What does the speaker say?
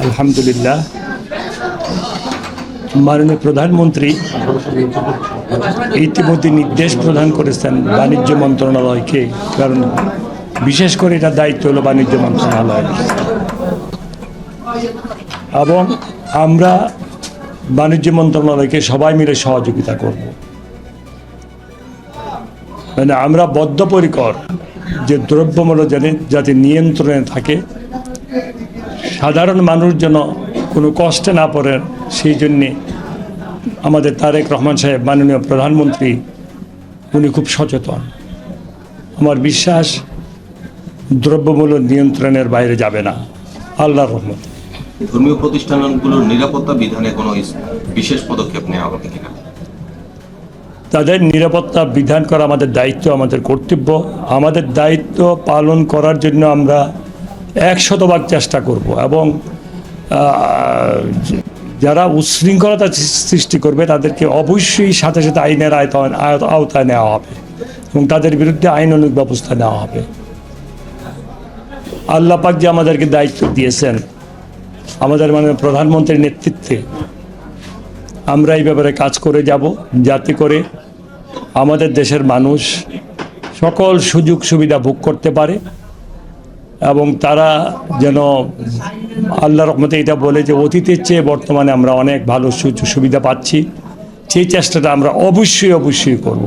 আলহামদুলিল্লাহ, মাননীয় প্রধানমন্ত্রী ইতিমধ্যে নির্দেশ প্রদান করেছেন বাণিজ্য মন্ত্রণালয়কে, কারণ বিশেষ করে এটা দায়িত্ব হলো বাণিজ্য মন্ত্রণালয়। এবং আমরা বাণিজ্য মন্ত্রণালয়কে সবাই মিলে সহযোগিতা করব। মানে আমরা বদ্ধপরিকর যে দ্রব্যমূল্য যাতে নিয়ন্ত্রণে থাকে, সাধারণ মানুষ যেন কোনো কষ্টে না পড়ে, সেই জন্যে আমাদের তারেক রহমান সাহেব মাননীয় প্রধানমন্ত্রী উনি খুব সচেতন। আমার বিশ্বাস দ্রব্যমূল্য নিয়ন্ত্রণের বাইরে যাবে না, আল্লাহর রহমত। ধর্মীয় প্রতিষ্ঠানগুলোর নিরাপত্তা বিধানে কোনো বিশেষ পদক্ষেপ নেওয়া হবে কিনা? তাদের নিরাপত্তা বিধান করা আমাদের দায়িত্ব, আমাদের কর্তব্য। আমাদের দায়িত্ব পালন করার জন্য আমরা 100% চেষ্টা করব এবং যারা উচ্ছৃঙ্খলতা সৃষ্টি করবে তাদেরকে অবশ্যই সাথে সাথে আইনের আওতায় নেওয়া হবে এবং তাদের বিরুদ্ধে আইনানুগ ব্যবস্থা নেওয়া হবে। আল্লাহ পাক যে আমাদেরকে দায়িত্ব দিয়েছেন, আমাদের মাননীয় প্রধানমন্ত্রীর নেতৃত্বে আমরা এই ব্যাপারে কাজ করে যাব, যাতে করে আমাদের দেশের মানুষ সকল সুযোগ সুবিধা ভোগ করতে পারে এবং তারা যেন আল্লাহর রহমতে এটা বলে যে অতীতের চেয়ে বর্তমানে আমরা অনেক ভালো সুযোগ সুবিধা পাচ্ছি। সেই চেষ্টাটা আমরা অবশ্যই করব।